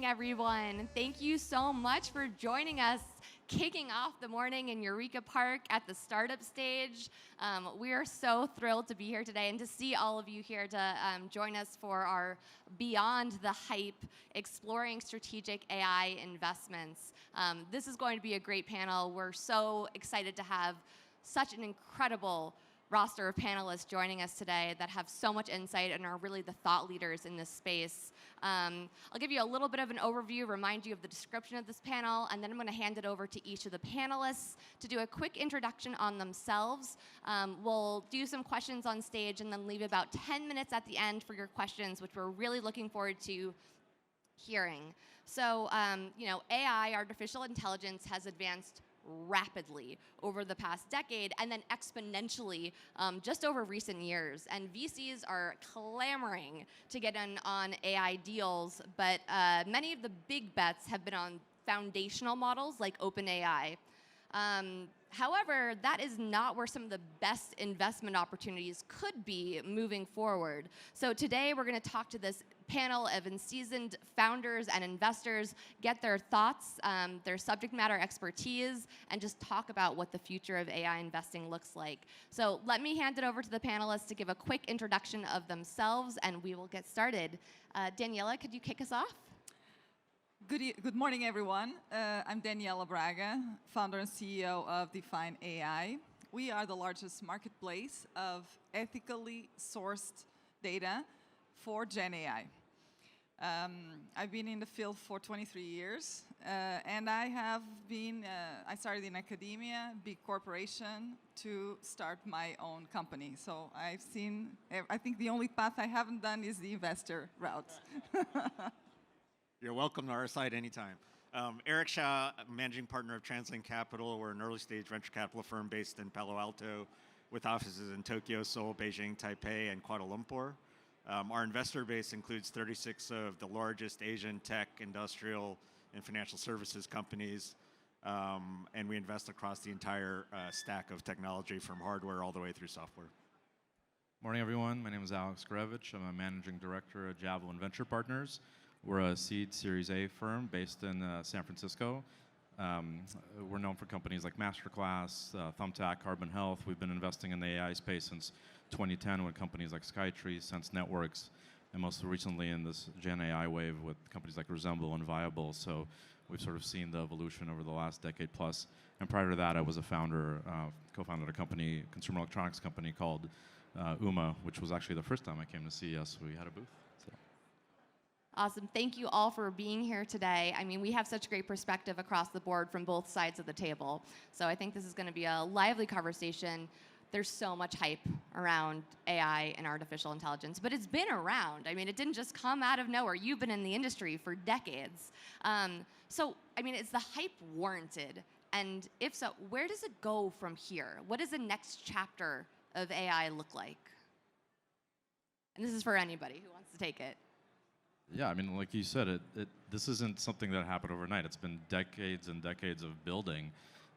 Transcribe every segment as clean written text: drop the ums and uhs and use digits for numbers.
morning, everyone. Thank you so much for joining us, kicking off the morning in Eureka Park at the startup stage. We are so thrilled to be here today and to see all of you here to join us for our Beyond the Hype, Exploring Strategic AI Investments. This is going to be a great panel. We're so excited to have such an incredible roster of panelists joining us today that have so much insight and are really the thought leaders in this space. I'll give you a little bit of an overview, remind you of the description of this panel, and then I'm going to hand it over to each of the panelists to do a quick introduction on themselves. We'll do some questions on stage and then leave about 10 minutes at the end for your questions, which we're really looking forward to hearing. So, AI, artificial intelligence, has advanced rapidly over the past decade and then exponentially just over recent years. And VCs are clamoring to get in on AI deals, but many of the big bets have been on foundational models like OpenAI. However, that is not where some of the best investment opportunities could be moving forward. So today we're going to talk to this panel of seasoned founders and investors, get their thoughts, their subject matter expertise, and just talk about what the future of AI investing looks like. So let me hand it over to the panelists to give a quick introduction of themselves, and we will get started. Daniela, could you kick us off? Good morning, everyone. I'm Daniela Braga, founder and CEO of Define AI. We are the largest marketplace of ethically sourced data for Gen AI. I've been in the field for 23 years, and I started in academia, big corporation, to start my own company. So I think the only path I haven't done is the investor route. You're welcome to our site anytime. Eric Shah, managing partner of Translink Capital. We're an early stage venture capital firm based in Palo Alto with offices in Tokyo, Seoul, Beijing, Taipei, and Kuala Lumpur. Our investor base includes 36 of the largest Asian tech, industrial, and financial services companies. And we invest across the entire stack of technology from hardware all the way through software. Morning, everyone. My name is Alex Gorevich. I'm a managing director at Javelin Venture Partners. We're a seed Series A firm based in San Francisco. We're known for companies like Masterclass, Thumbtack, Carbon Health. We've been investing in the AI space since 2010 with companies like Skytree, Sense Networks, and most recently in this Gen AI wave with companies like Resemble and Viable. So we've sort of seen the evolution over the last decade plus. And prior to that, I was a founder, co-founded a company, consumer electronics company called UMA, which was actually the first time I came to CES. We had a booth. Awesome. Thank you all for being here today. I mean, we have such great perspective across the board from both sides of the table. So I think this is going to be a lively conversation. There's so much hype around AI and artificial intelligence, but it's been around. I mean, it didn't just come out of nowhere. You've been in the industry for decades. So, I mean, is the hype warranted? And if so, where does it go from here? What does the next chapter of AI look like? And this is for anybody who wants to take it. Yeah, I mean, like you said, this isn't something that happened overnight. It's been decades and decades of building.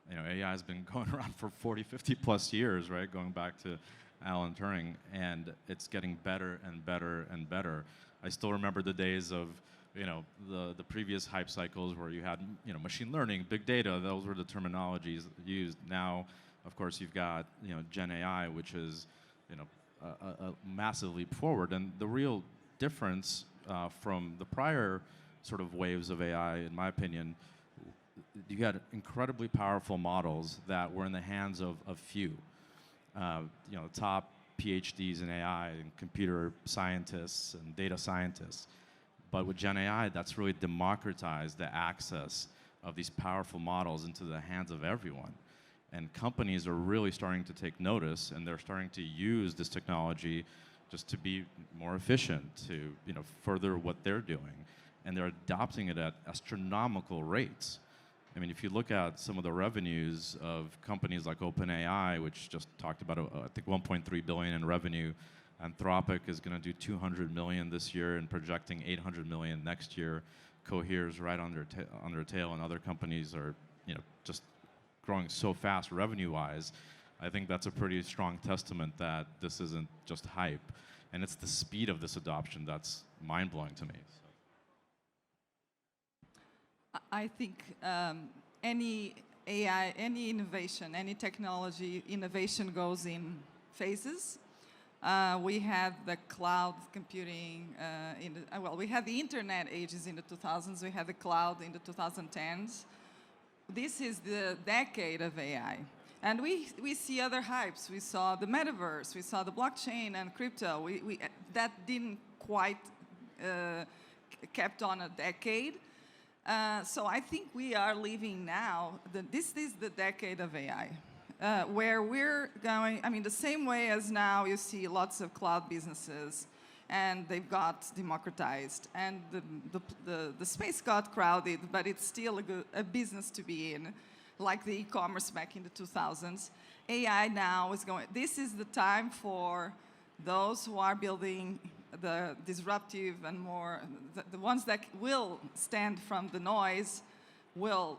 You know, AI has been going around for 40, 50 plus years, right? Going back to Alan Turing, and it's getting better and better and better. I still remember the days of, the previous hype cycles where you had, machine learning, big data. Those were the terminologies used. Now, of course, you've got, Gen AI, which is, a massive leap forward. And the real difference from the prior sort of waves of AI, in my opinion, you got incredibly powerful models that were in the hands of few. Top PhDs in AI and computer scientists and data scientists. But with Gen AI, that's really democratized the access of these powerful models into the hands of everyone. And companies are really starting to take notice, and they're starting to use this technology just to be more efficient, to further what they're doing. And they're adopting it at astronomical rates. I mean, if you look at some of the revenues of companies like OpenAI, which just talked about, I think, 1.3 billion in revenue, Anthropic is going to do 200 million this year and projecting 800 million next year. Cohere's right on their tail, and other companies are, just growing so fast revenue-wise. I think that's a pretty strong testament that this isn't just hype. And it's the speed of this adoption that's mind-blowing to me. I think any AI, any innovation, any technology innovation goes in phases. We had the cloud computing well, we had the internet ages in the 2000s. We had the cloud in the 2010s. This is the decade of AI. And we see other hypes. We saw the metaverse. We saw the blockchain and crypto. That didn't quite kept on a decade. So I think we are living now, this is the decade of AI, where we're going, I mean, the same way as now you see lots of cloud businesses, and they've got democratized, and the space got crowded, but it's still a business to be in, like the e-commerce back in the 2000s. AI now is going, this is the time for those who are building the disruptive and more, the ones that will stand from the noise will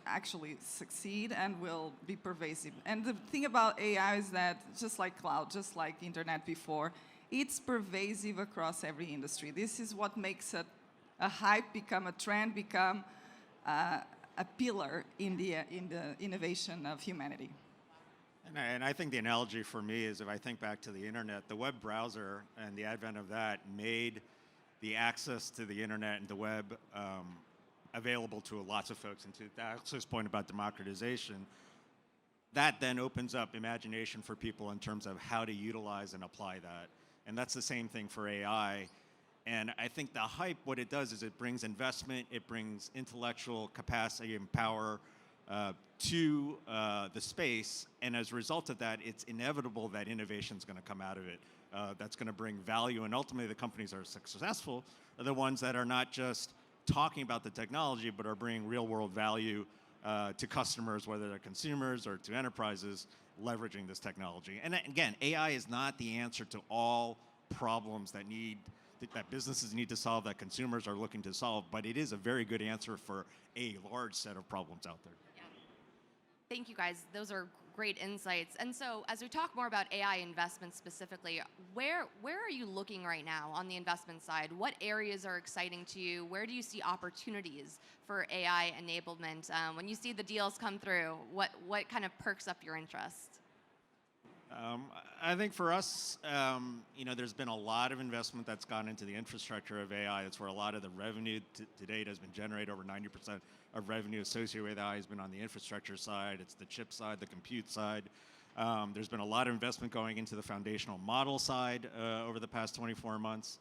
actually succeed and will be pervasive. And the thing about AI is that, just like cloud, just like internet before, it's pervasive across every industry. This is what makes a hype become a trend, become a pillar in the innovation of humanity. And I think the analogy for me is, if I think back to the internet, the web browser and the advent of that made the access to the internet and the web available to lots of folks. And to Alex's point about democratization, that then opens up imagination for people in terms of how to utilize and apply that. And that's the same thing for AI. And I think the hype, what it does is it brings investment, it brings intellectual capacity and power to the space, and as a result of that, it's inevitable that innovation is going to come out of it. That's going to bring value, and ultimately the companies that are successful are the ones that are not just talking about the technology, but are bringing real-world value to customers, whether they're consumers or to enterprises, leveraging this technology. And again, AI is not the answer to all problems that businesses need to solve, that consumers are looking to solve, but it is a very good answer for a large set of problems out there. Yeah. Thank you, guys. Those are great insights. And so, as we talk more about AI investments specifically, where are you looking right now on the investment side? What areas are exciting to you? Where do you see opportunities for AI enablement? When you see the deals come through, what kind of perks up your interest? I think for us, there's been a lot of investment that's gone into the infrastructure of AI. That's where a lot of the revenue to date has been generated. Over 90% of revenue associated with AI has been on the infrastructure side. It's the chip side, the compute side. There's been a lot of investment going into the foundational model side over the past 24 months.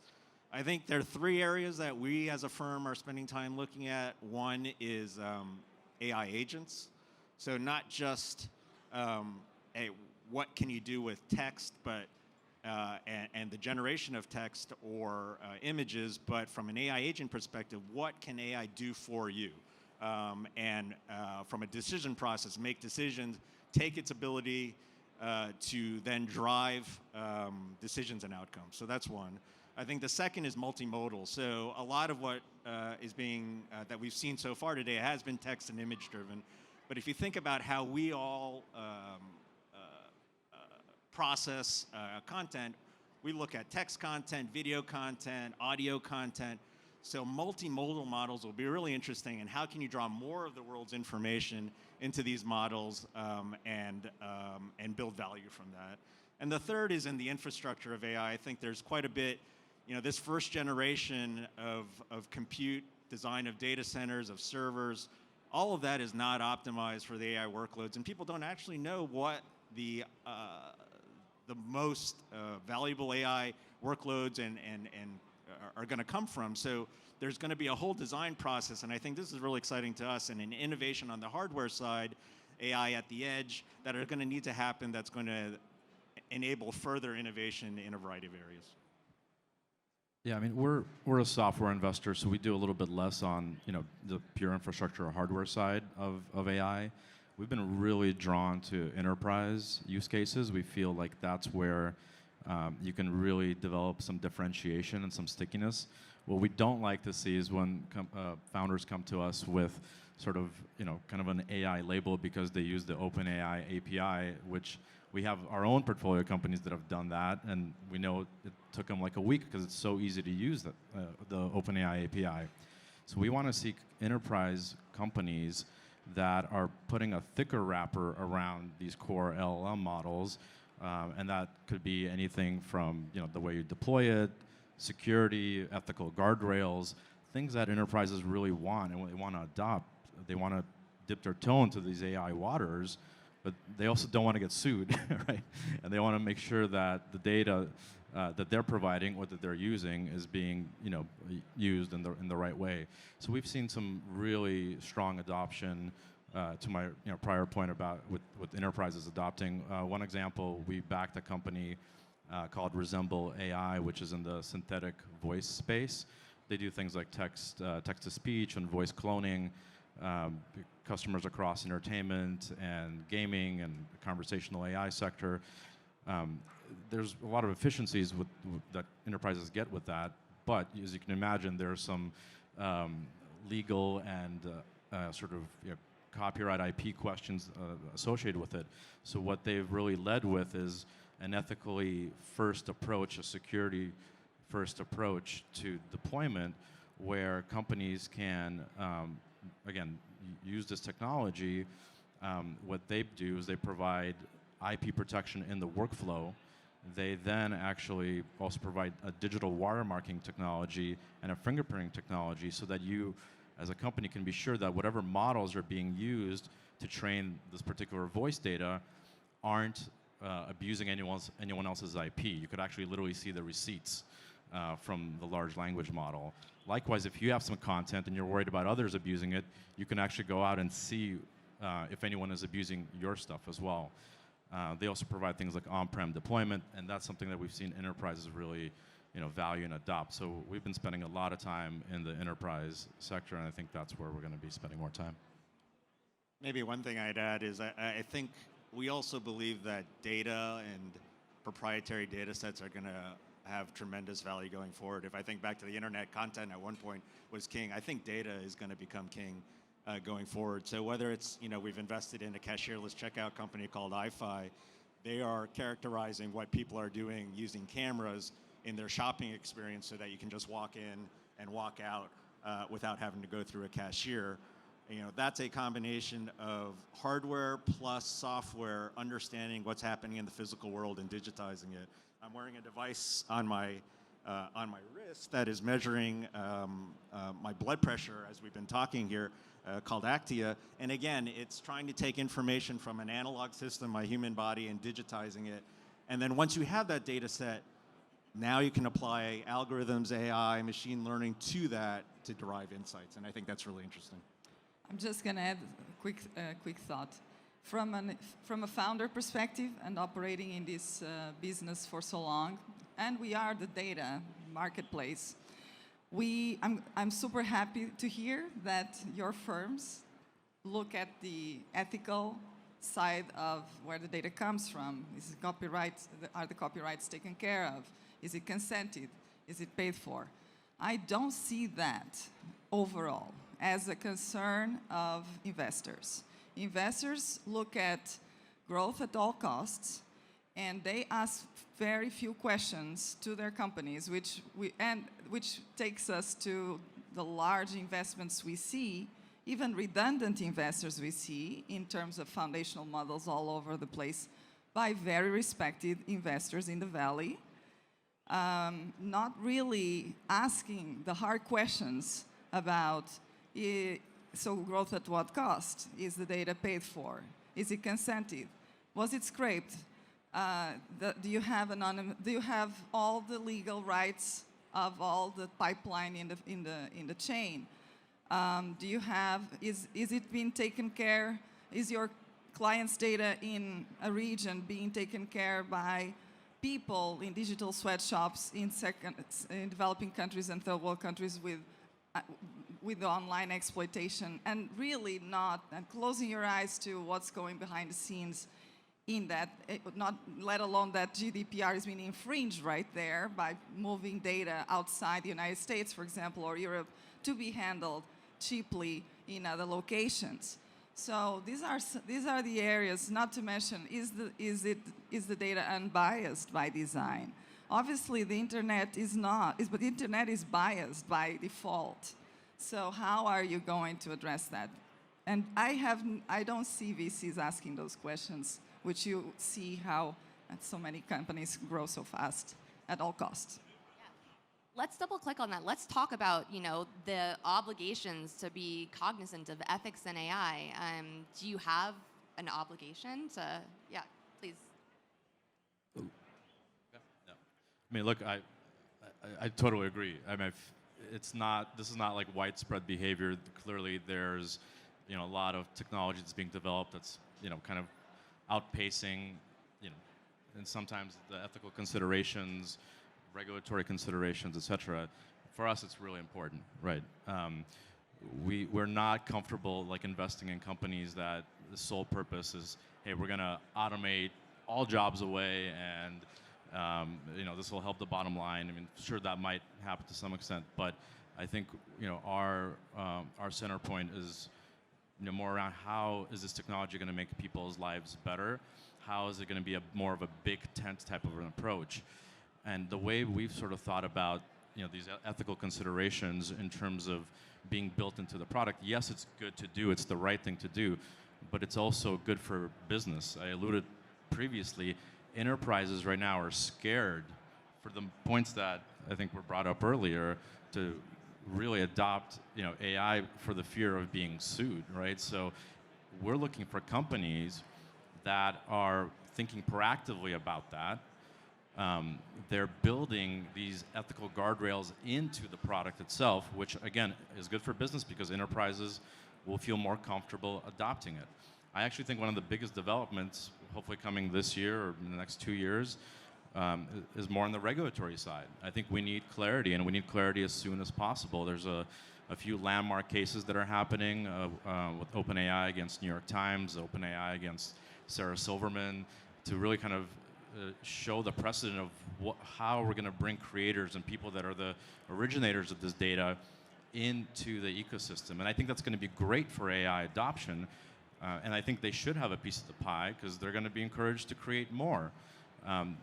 I think there are three areas that we as a firm are spending time looking at. One is AI agents. So not just what can you do with text, but and the generation of text or images, but from an AI agent perspective, what can AI do for you? And from a decision process, make decisions, take its ability to then drive decisions and outcomes. So that's one. I think the second is multimodal. So a lot of what is being, that we've seen so far today has been text and image driven. But if you think about how we all process content, we look at text content, video content, audio content. So multimodal models will be really interesting, and how can you draw more of the world's information into these models and build value from that. And the third is in the infrastructure of AI. I think there's quite a bit, this first generation of compute, design of data centers, of servers, all of that is not optimized for the AI workloads, and people don't actually know what the most valuable AI workloads and are going to come from. So there's going to be a whole design process, and I think this is really exciting to us, and an innovation on the hardware side, AI at the edge, that are going to need to happen, that's going to enable further innovation in a variety of areas. Yeah, I mean, we're a software investor, so we do a little bit less on the pure infrastructure or hardware side of AI. We've been really drawn to enterprise use cases. We feel like that's where you can really develop some differentiation and some stickiness. What we don't like to see is when founders come to us with sort of kind of an AI label because they use the OpenAI API, which we have our own portfolio companies that have done that, and we know it took them like a week because it's so easy to use the OpenAI API. So we want to see enterprise companies that are putting a thicker wrapper around these core LLM models, and that could be anything from the way you deploy it, security, ethical guardrails, things that enterprises really want and they want to adopt. They want to dip their toe into these AI waters, but they also don't want to get sued, right? And they want to make sure that the data that they're providing or that they're using is being used in the right way. So we've seen some really strong adoption. To my prior point about with enterprises adopting. One example, we backed a company called Resemble AI, which is in the synthetic voice space. They do things like text to speech and voice cloning. Customers across entertainment and gaming and the conversational AI sector. There's a lot of efficiencies that enterprises get with that, but as you can imagine, there's some legal and sort of copyright IP questions associated with it. So what they've really led with is an ethically first approach, a security first approach to deployment, where companies can, again, use this technology. What they do is they provide IP protection in the workflow. They then actually also provide a digital watermarking technology and a fingerprinting technology so that you, as a company, can be sure that whatever models are being used to train this particular voice data aren't abusing anyone else's IP. You could actually literally see the receipts from the large language model. Likewise, if you have some content and you're worried about others abusing it, you can actually go out and see if anyone is abusing your stuff as well. They also provide things like on-prem deployment, and that's something that we've seen enterprises really value and adopt. So we've been spending a lot of time in the enterprise sector, and I think that's where we're going to be spending more time. Maybe one thing I'd add is I think we also believe that data and proprietary data sets are going to have tremendous value going forward. If I think back to the internet, content at one point was king. I think data is going to become king going forward. So whether it's, we've invested in a cashierless checkout company called iFi, they are characterizing what people are doing using cameras in their shopping experience so that you can just walk in and walk out without having to go through a cashier. That's a combination of hardware plus software, understanding what's happening in the physical world and digitizing it. I'm wearing a device on my wrist that is measuring my blood pressure, as we've been talking here, called Actia. And again, it's trying to take information from an analog system, my human body, and digitizing it. And then once you have that data set, now you can apply algorithms, AI, machine learning to that to derive insights. And I think that's really interesting. I'm just going to add a quick thought. From a founder perspective and operating in this business for so long, and we are the data marketplace, I'm super happy to hear that your firms look at the ethical side of where the data comes from. Are the copyrights taken care of? Is it consented? Is it paid for? I don't see that overall as a concern of investors. Investors look at growth at all costs, and they ask very few questions to their companies, which takes us to the large investments we see, even redundant investors we see in terms of foundational models all over the place by very respected investors in the Valley, not really asking the hard questions about so growth at what cost? Is the data paid for? Is it consented? Was it scraped? Do you have all the legal rights of all the pipeline in the chain? Is it being taken care? Is your client's data in a region being taken care by people in digital sweatshops in developing countries and third world countries with the online exploitation, and really not closing your eyes to what's going behind the scenes in that, let alone that GDPR is being infringed right there by moving data outside the United States, for example, or Europe, to be handled cheaply in other locations. So these are the areas. Not to mention, is the data unbiased by design? Obviously, the internet is not, but the internet is biased by default. So how are you going to address that? And I don't see VCs asking those questions, which you see how so many companies grow so fast at all costs. Let's double click on that. Let's talk about, the obligations to be cognizant of ethics in AI. Do you have an obligation to, yeah, please. Yeah. I mean, look, I totally agree. I mean, this is not like widespread behavior. Clearly, there's, a lot of technology that's being developed that's, kind of outpacing, and sometimes the ethical considerations, regulatory considerations, et cetera. For us, it's really important, right? We're not comfortable like investing in companies that the sole purpose is, hey, we're gonna automate all jobs away and this will help the bottom line. I mean, sure, that might happen to some extent, but I think our center point is more around how is this technology going to make people's lives better? How is it going to be more of a big tent type of an approach? And the way we've sort of thought about these ethical considerations in terms of being built into the product, yes, it's good to do, it's the right thing to do, but it's also good for business. I alluded previously, enterprises right now are scared for the points that I think were brought up earlier to really adopt AI for the fear of being sued, right? So we're looking for companies that are thinking proactively about that. They're building these ethical guardrails into the product itself, which again is good for business because enterprises will feel more comfortable adopting it. I actually think one of the biggest developments, hopefully coming this year or in the next 2 years, is more on the regulatory side. I think we need clarity, and we need clarity as soon as possible. There's a few landmark cases that are happening with OpenAI against New York Times, OpenAI against Sarah Silverman, to really kind of show the precedent of how we're going to bring creators and people that are the originators of this data into the ecosystem. And I think that's going to be great for AI adoption. And I think they should have a piece of the pie because they're going to be encouraged to create more,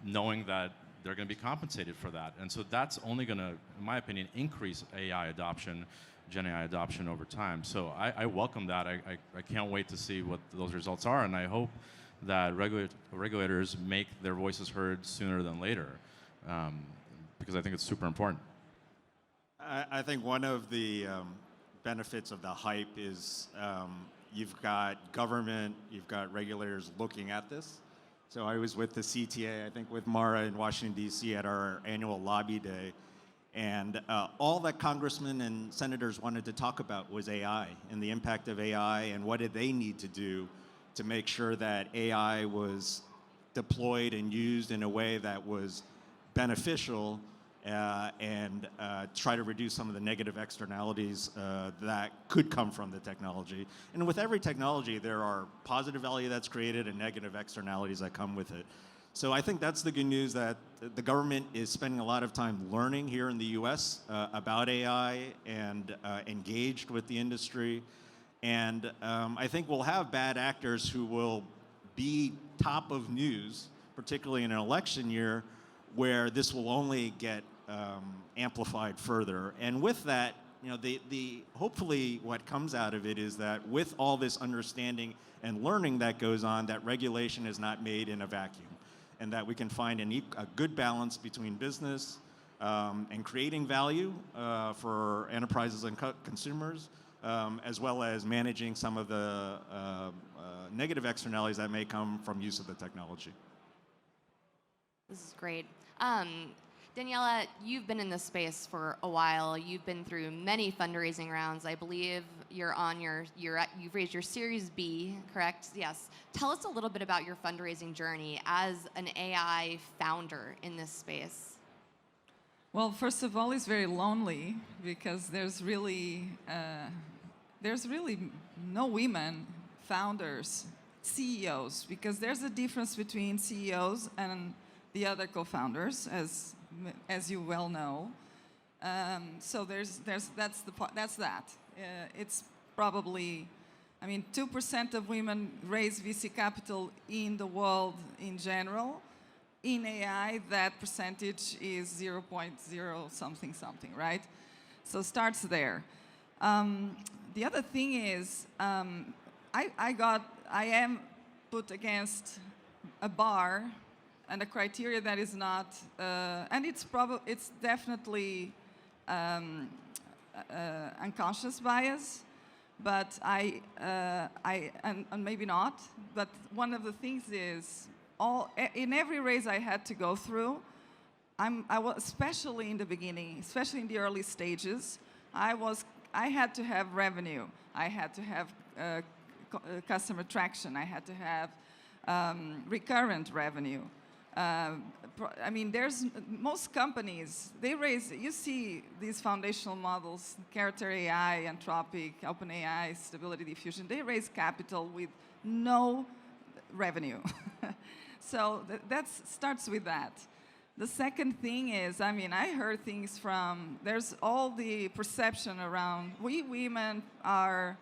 knowing that they're going to be compensated for that. And so that's only going to, in my opinion, increase AI adoption, Gen AI adoption over time. So I welcome that. I can't wait to see what those results are, and I hope that regulators make their voices heard sooner than later, because I think it's super important. I think one of the benefits of the hype is you've got government, you've got regulators looking at this. So I was with the CTA, I think with Mara in Washington, D.C. at our annual lobby day, and all that congressmen and senators wanted to talk about was AI and the impact of AI and what did they need to do to make sure that AI was deployed and used in a way that was beneficial and try to reduce some of the negative externalities that could come from the technology. And with every technology, there are positive value that's created and negative externalities that come with it. So I think that's the good news, that the government is spending a lot of time learning here in the US about AI and engaged with the industry. And I think we'll have bad actors who will be top of news, particularly in an election year, where this will only get amplified further. And with that, hopefully what comes out of it is that with all this understanding and learning that goes on, that regulation is not made in a vacuum, and that we can find a good balance between business and creating value for enterprises and consumers, as well as managing some of the negative externalities that may come from use of the technology. This is great. Daniela, you've been in this space for a while. You've been through many fundraising rounds. I believe you've raised your Series B, correct? Yes. Tell us a little bit about your fundraising journey as an AI founder in this space. Well, first of all, it's very lonely because there's really no women founders, CEOs, because there's a difference between CEOs and the other co-founders, as you well know. So that's that. It's probably, 2% of women raise VC capital in the world in general. In AI, that percentage is 0.0 something, right? So starts there. The other thing is, I am put against a bar and a criteria that is not, and it's definitely unconscious bias, but and maybe not. But one of the things is, in every race I had to go through, I was, especially in the beginning, especially in the early stages, I had to have revenue. I had to have customer traction. I had to have recurrent revenue. I mean, most companies, they raise, you see these foundational models, Character AI, Anthropic, OpenAI, Stability Diffusion, they raise capital with no revenue. So that starts with that. The second thing is, I mean, I heard things from, there's all the perception around, we women are,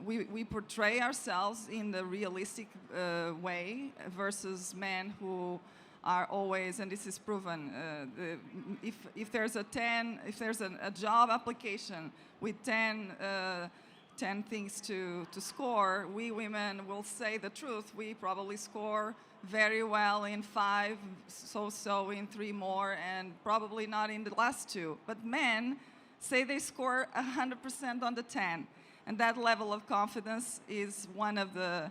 we portray ourselves in the realistic way versus men who are always, and this is proven, if there's a job application with 10 things to score, we women will say the truth. We probably score very well in 5, so in 3 more, and probably not in the last 2. But men say they score 100% on the 10. And that level of confidence is one of the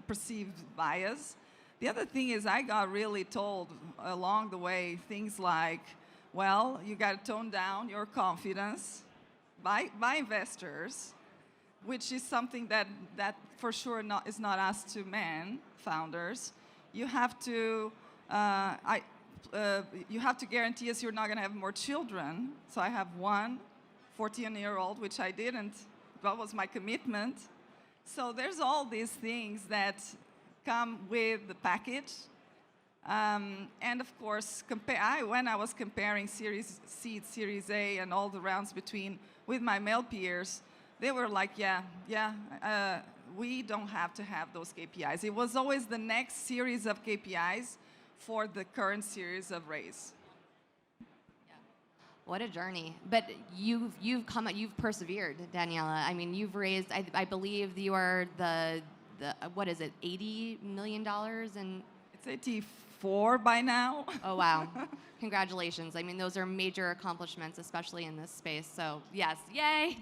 perceived bias. The other thing is, I got really told along the way things like, well, you got to tone down your confidence by investors, which is something that for sure is not asked to men founders. You have to guarantee us you're not going to have more children. So I have one 14-year-old, which I didn't. That was my commitment. So there's all these things that come with the package. And of course, when I was comparing Series C, Series A, and all the rounds with my male peers, they were like, we don't have to have those KPIs. It was always the next series of KPIs for the current series of race. What a journey! But you've persevered, Daniela. I mean, you've raised. I believe you are the what is it, $80 million in? It's 84 by now. Oh wow! Congratulations. I mean, those are major accomplishments, especially in this space. So yes, yay!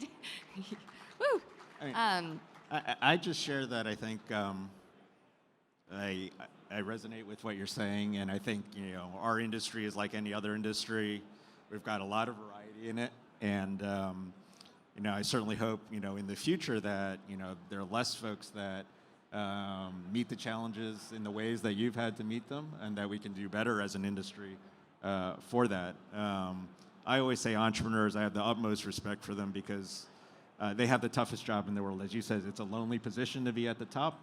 Woo! I just share that. I think I resonate with what you're saying, and I think our industry is like any other industry. We've got a lot of variety in it, and I certainly hope in the future that there are less folks that meet the challenges in the ways that you've had to meet them, and that we can do better as an industry for that. I always say entrepreneurs, I have the utmost respect for them because they have the toughest job in the world. As you said, it's a lonely position to be at the top.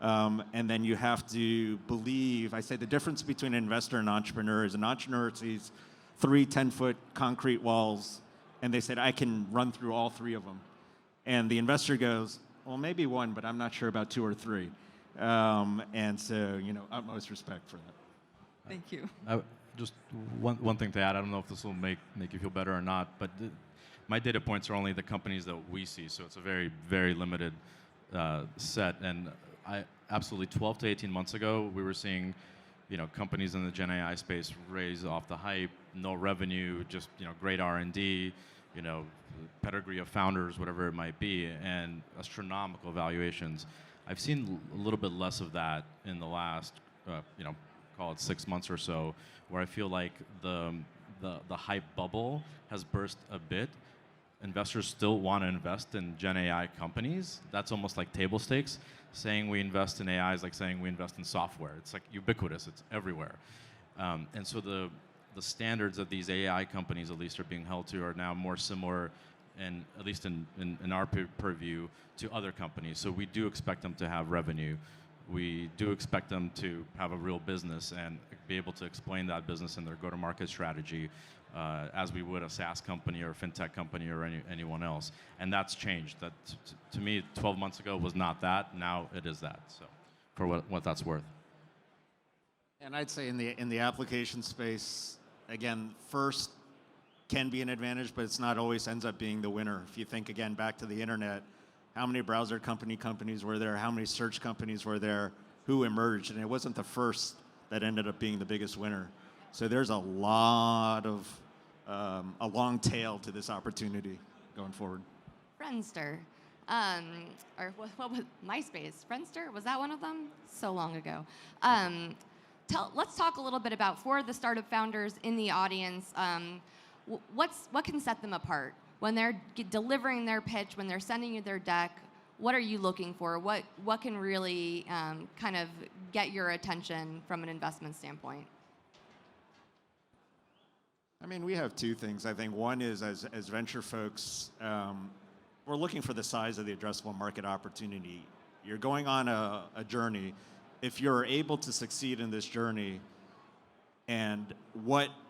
And then you have to believe, I say the difference between an investor and an entrepreneur is an entrepreneur sees 3 10-foot concrete walls, and they said, I can run through all 3 of them. And the investor goes, well, maybe 1, but I'm not sure about 2 or 3. And so, utmost respect for that. Thank you. Just one thing to add. I don't know if this will make you feel better or not, but my data points are only the companies that we see, so it's a very, very limited set. And I absolutely 12 to 18 months ago, we were seeing companies in the Gen AI space raise off the hype, no revenue, just great R&D, pedigree of founders, whatever it might be, and astronomical valuations. I've seen a little bit less of that in the last, call it 6 months or so, where I feel like the hype bubble has burst a bit. Investors still want to invest in Gen AI companies. That's almost like table stakes. Saying we invest in AI is like saying we invest in software. It's like ubiquitous. It's everywhere. And so the standards that these AI companies at least are being held to are now more similar, and at least in our purview, to other companies. So we do expect them to have revenue. We do expect them to have a real business and be able to explain that business in their go-to-market strategy as we would a SaaS company or a fintech company or anyone else. And that's changed. That, to me, 12 months ago was not that. Now it is that, so for what that's worth. And I'd say in the application space, again, first, can be an advantage, but it's not always ends up being the winner. If you think again back to the internet, how many browser companies were there? How many search companies were there? Who emerged? And it wasn't the first that ended up being the biggest winner. So there's a lot of, a long tail to this opportunity going forward. Friendster, or what was MySpace? Friendster, was that one of them? So long ago. Let's talk a little bit about, for the startup founders in the audience, what can set them apart when they're delivering their pitch, when they're sending you their deck? What are you looking for? What can really kind of get your attention from an investment standpoint? I mean, we have two things. I think one is as venture folks, we're looking for the size of the addressable market opportunity. You're going on a journey. If you're able to succeed in this journey, and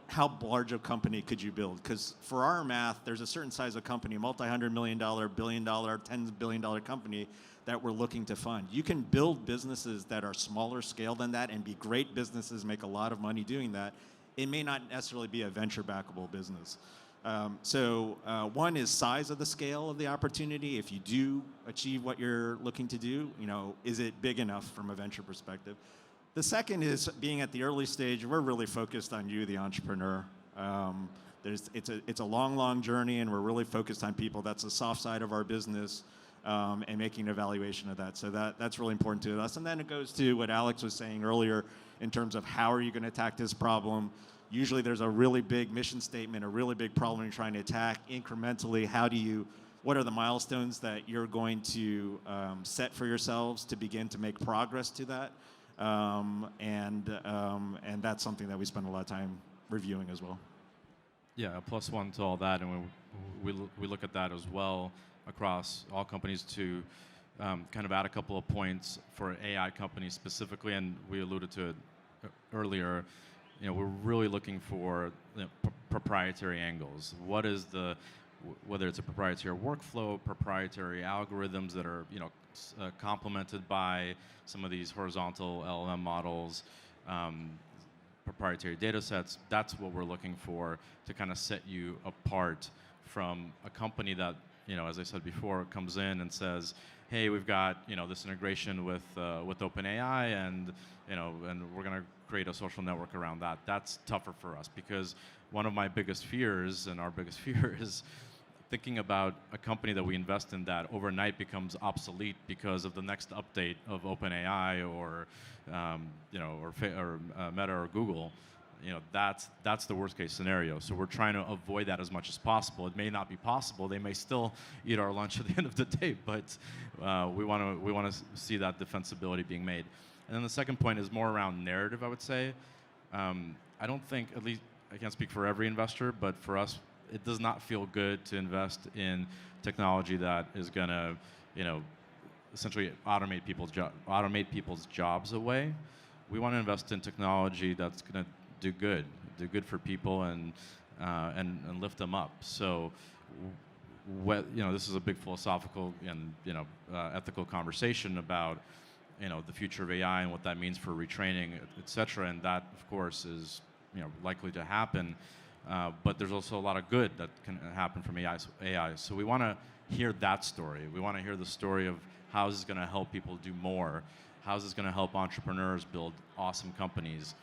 how large a company could you build? Because for our math, there's a certain size of company, multi-$100 million, billion-dollar, $10 billion company that we're looking to fund. You can build businesses that are smaller scale than that and be great businesses, make a lot of money doing that. It may not necessarily be a venture-backable business. One is size of the scale of the opportunity. If you do achieve what you're looking to do, is it big enough from a venture perspective? The second is being at the early stage. We're really focused on you, the entrepreneur. It's a long journey, and we're really focused on people. That's the soft side of our business, and making an evaluation of that. So that's really important to us. And then it goes to what Alex was saying earlier in terms of how are you going to attack this problem. Usually there's a really big mission statement, a really big problem you're trying to attack incrementally. What are the milestones that you're going to set for yourselves to begin to make progress to that? And that's something that we spend a lot of time reviewing as well. Yeah, a plus one to all that, and we look at that as well across all companies to kind of add a couple of points for AI companies specifically, and we alluded to it earlier. We're really looking for proprietary angles. Whether it's a proprietary workflow, proprietary algorithms that are complemented by some of these horizontal LLM models, proprietary data sets. That's what we're looking for to kind of set you apart from a company that, as I said before, comes in and says, hey, we've got this integration with OpenAI, and we're going to create a social network around that. That's tougher for us, because one of my biggest fears, and our biggest fear, is thinking about a company that we invest in that overnight becomes obsolete because of the next update of OpenAI or Meta or Google. That's the worst case scenario. So we're trying to avoid that as much as possible. It may not be possible. They may still eat our lunch at the end of the day, but we want to see that defensibility being made. And then the second point is more around narrative, I would say. I don't think, at least I can't speak for every investor, but for us, it does not feel good to invest in technology that is going to, essentially automate people's jobs away. We want to invest in technology that's going to do good for people and lift them up. So, this is a big philosophical and ethical conversation about the future of AI and what that means for retraining, et cetera. And that, of course, is likely to happen. But there's also a lot of good that can happen from AI. So we want to hear that story. We want to hear the story of how this is going to help people do more. How is this going to help entrepreneurs build awesome companies?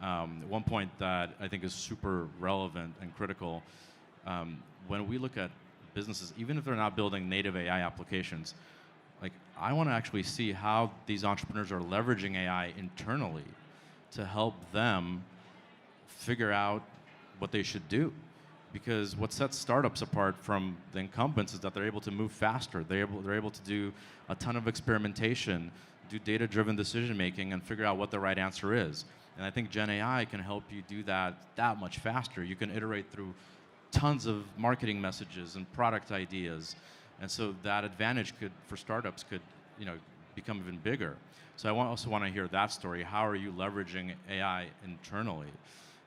One point that I think is super relevant and critical, when we look at businesses, even if they're not building native AI applications, I want to actually see how these entrepreneurs are leveraging AI internally to help them figure out what they should do. Because what sets startups apart from the incumbents is that they're able to move faster. They're able to do a ton of experimentation, do data-driven decision making, and figure out what the right answer is. And I think Gen AI can help you do that much faster. You can iterate through tons of marketing messages and product ideas. And so that advantage for startups could become even bigger. So I also want to hear that story. How are you leveraging AI internally?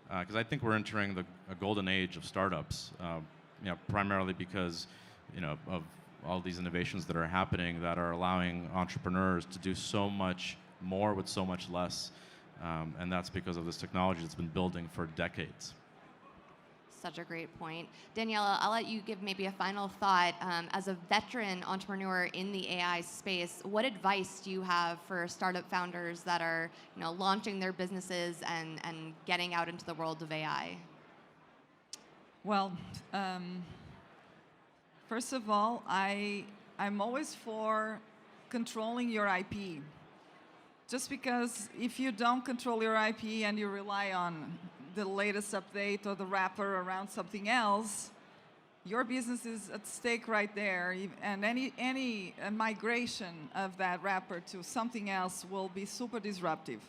Because I think we're entering a golden age of startups, primarily because of all these innovations that are happening that are allowing entrepreneurs to do so much more with so much less. And that's because of this technology that's been building for decades. such a great point. Daniela, I'll let you give maybe a final thought. As a veteran entrepreneur in the AI space, what advice do you have for startup founders that are, launching their businesses and getting out into the world of AI? Well, first of all, I'm always for controlling your IP. Just because if you don't control your IP and you rely on the latest update or the wrapper around something else, your business is at stake right there. And any migration of that wrapper to something else will be super disruptive.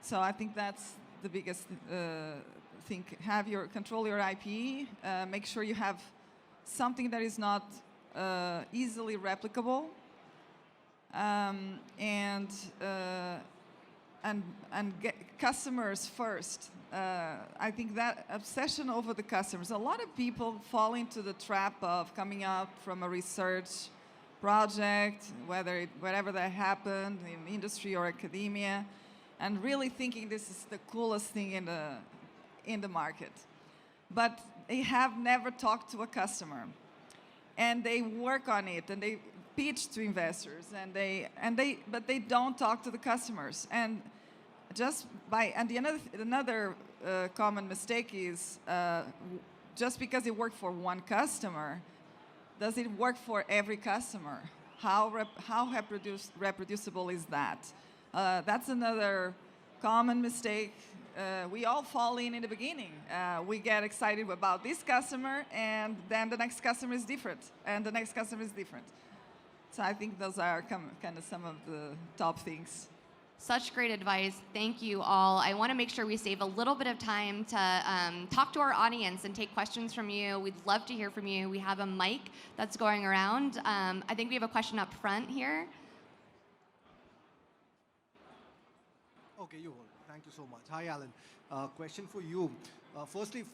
So I think that's the biggest thing. Control your IP. Make sure you have something that is not easily replicable. And get customers first. I think that obsession over the customers. A lot of people fall into the trap of coming out from a research project, wherever that happened, in industry or academia, and really thinking this is the coolest thing in the market. But they have never talked to a customer, and they work on it, and they pitch to investors, but they don't talk to the customers. And another common mistake is just because it worked for one customer, does it work for every customer? How reproducible is that? That's another common mistake. We all fall in the beginning. We get excited about this customer, and then the next customer is different, and the next customer is different. So I think those are kind of some of the top things. Such great advice. Thank you all. I want to make sure we save a little bit of time to talk to our audience and take questions from you. We'd love to hear from you. We have a mic that's going around. I think we have a question up front here. Okay, you hold. Thank you so much. Hi, Alan. Question for you. Firstly,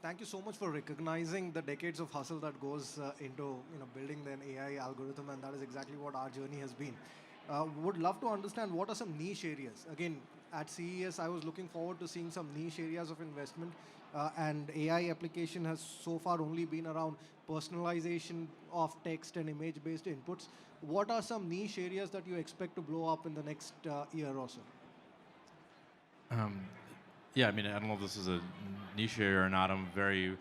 thank you so much for recognizing the decades of hustle that goes into building an AI algorithm, and that is exactly what our journey has been. Would love to understand what are some niche areas. Again, at CES, I was looking forward to seeing some niche areas of investment, and AI application has so far only been around personalization of text and image-based inputs. What are some niche areas that you expect to blow up in the next year or so? Yeah, I mean, I don't know if this is a niche area or not. I'm very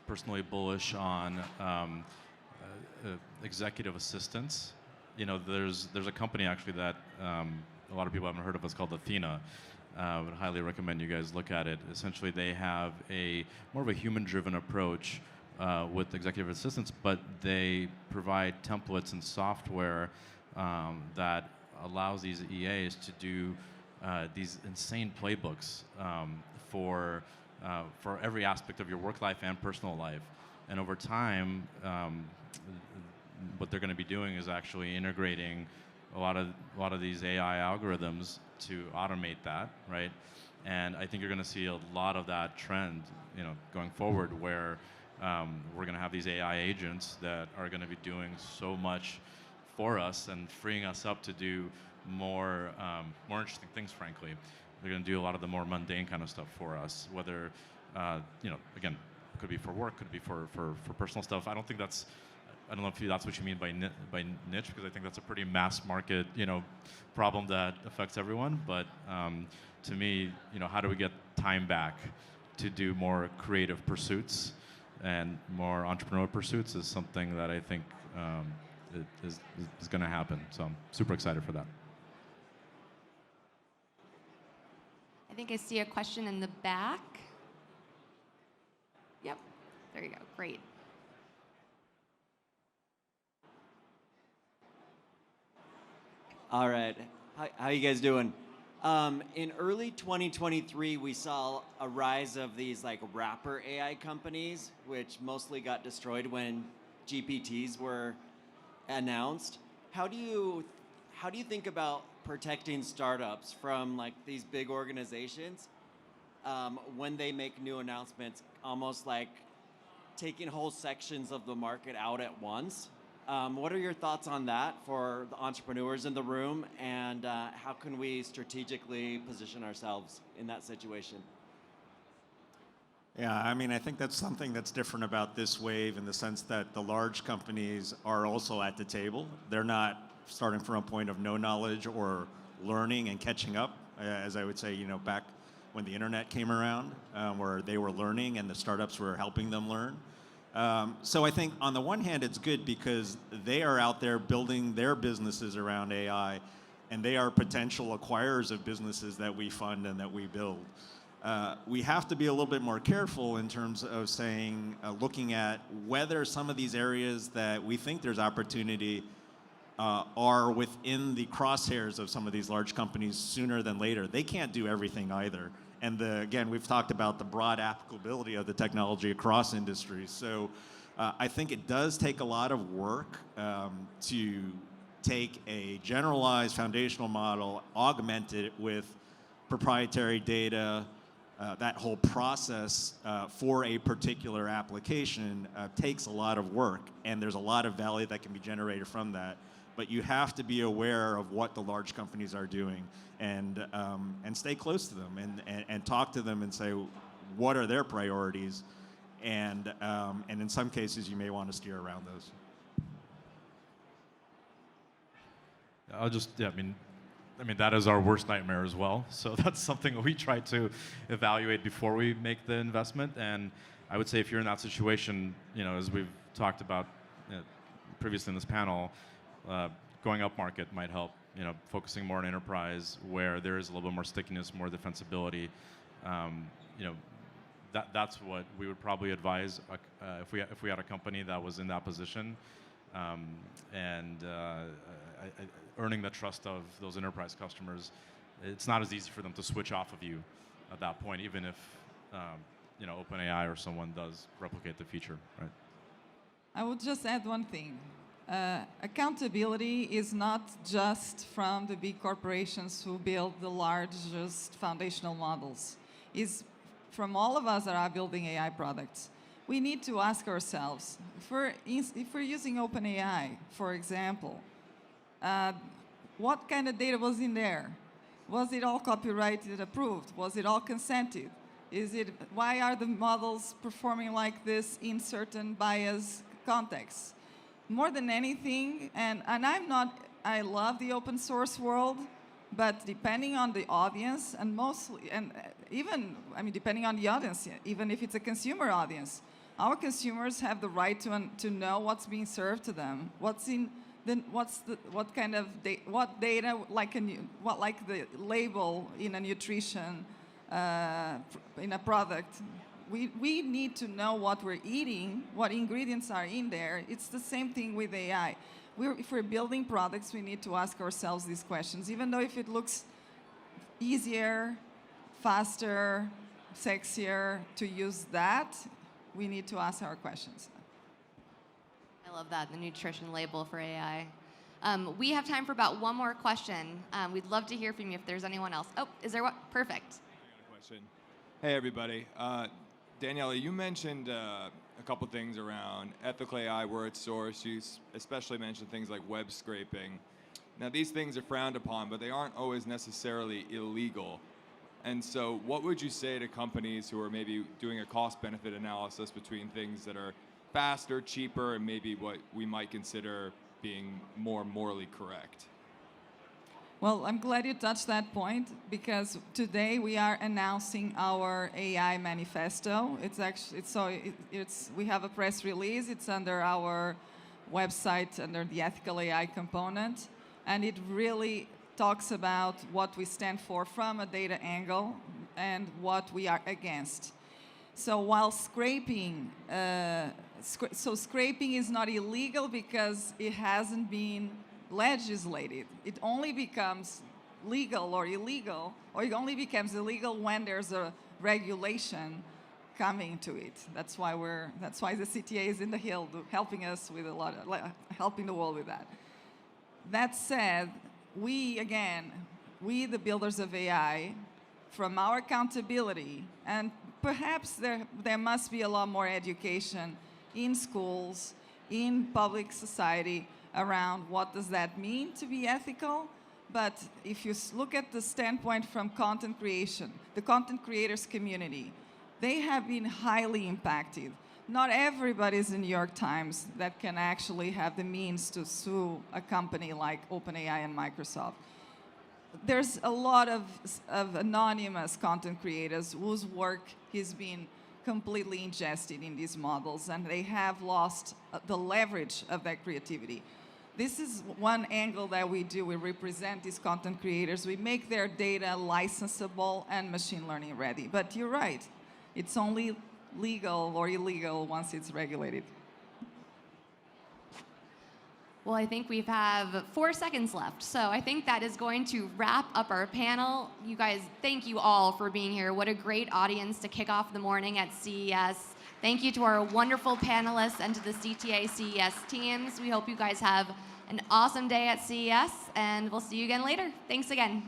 personally bullish on executive assistants. There's a company actually that a lot of people haven't heard of. It's called Athena. I would highly recommend you guys look at it. Essentially, they have more of a human-driven approach with executive assistants, but they provide templates and software that allows these EAs to do these insane playbooks for every aspect of your work life and personal life. And over time, what they're going to be doing is actually integrating a lot of these AI algorithms to automate that, right? And I think you're going to see a lot of that trend, going forward, where we're going to have these AI agents that are going to be doing so much for us and freeing us up to do more interesting things. Frankly, they're going to do a lot of the more mundane kind of stuff for us. Whether again, it could be for work, could be for personal stuff. I don't know if that's what you mean by niche, because I think that's a pretty mass market, problem that affects everyone. But to me, how do we get time back to do more creative pursuits and more entrepreneurial pursuits is something that I think is going to happen. So I'm super excited for that. I think I see a question in the back. Yep, there you go. Great. All right. Hi, how you guys doing? In early 2023, we saw a rise of these wrapper AI companies, which mostly got destroyed when GPTs were announced. How do you think about protecting startups from these big organizations when they make new announcements, almost like taking whole sections of the market out at once? What are your thoughts on that for the entrepreneurs in the room, and how can we strategically position ourselves in that situation? Yeah, I mean, I think that's something that's different about this wave in the sense that the large companies are also at the table. They're not starting from a point of no knowledge or learning and catching up, as I would say, back when the internet came around, where they were learning and the startups were helping them learn. So I think on the one hand, it's good because they are out there building their businesses around AI, and they are potential acquirers of businesses that we fund and that we build. We have to be a little bit more careful in terms of saying, looking at whether some of these areas that we think there's opportunity are within the crosshairs of some of these large companies sooner than later. They can't do everything either. And again, we've talked about the broad applicability of the technology across industries. So I think it does take a lot of work to take a generalized foundational model, augment it with proprietary data, that whole process for a particular application takes a lot of work, and there's a lot of value that can be generated from that. But you have to be aware of what the large companies are doing, and stay close to them, and talk to them and say, what are their priorities, and in some cases you may want to steer around those. I mean, that is our worst nightmare as well. So that's something we try to evaluate before we make the investment. And I would say if you're in that situation, as we've talked about previously in this panel, going up market might help. Focusing more on enterprise where there is a little bit more stickiness, more defensibility. That's what we would probably advise if we had a company that was in that position. Earning the trust of those enterprise customers, it's not as easy for them to switch off of you at that point, even if OpenAI or someone does replicate the feature, right? I would just add one thing. Accountability is not just from the big corporations who build the largest foundational models. It's from all of us that are building AI products. We need to ask ourselves, if we're using OpenAI, for example, what kind of data was in there? Was it all copyrighted approved? Was it all consented? Why are the models performing like this in certain bias contexts? More than anything, and I love the open source world, but depending on the audience, depending on the audience, even if it's a consumer audience, our consumers have the right to know what's being served to them, what data, like the label in a nutrition in a product. We need to know what we're eating, what ingredients are in there. It's the same thing with AI. If we're building products, we need to ask ourselves these questions, even though if it looks easier, faster, sexier to use that, we need to ask our questions. I love that, the nutrition label for AI. We have time for about one more question. We'd love to hear from you if there's anyone else. Oh, is there one? Perfect. I got a question. Hey, everybody. Daniela, you mentioned a couple things around ethical AI, word source. You especially mentioned things like web scraping. Now, these things are frowned upon, but they aren't always necessarily illegal. And so what would you say to companies who are maybe doing a cost-benefit analysis between things that are faster, cheaper, and maybe what we might consider being more morally correct? Well, I'm glad you touched that point, because today we are announcing our AI manifesto. We have a press release. It's under our website, under the ethical AI component, and it really talks about what we stand for from a data angle and what we are against. So while scraping, scraping is not illegal because it hasn't been legislated. It only becomes legal or illegal, or it only becomes illegal when there's a regulation coming to it. That's why the CTA is in the Hill, helping us with helping the world with that. That said, we the builders of AI, from our accountability, and perhaps there must be a lot more education in schools, in public society, around what does that mean to be ethical. But if you look at the standpoint from content creation, the content creators community, they have been highly impacted. Not everybody is in New York Times that can actually have the means to sue a company like OpenAI and Microsoft. There's a lot of anonymous content creators whose work has been completely ingested in these models, and they have lost the leverage of that creativity. This is one angle that we do. We represent these content creators. We make their data licensable and machine learning ready. But you're right. It's only legal or illegal once it's regulated. Well, I think we have 4 seconds left. So I think that is going to wrap up our panel. You guys, thank you all for being here. What a great audience to kick off the morning at CES. Thank you to our wonderful panelists and to the CTA CES teams. We hope you guys have an awesome day at CES, and we'll see you again later. Thanks again.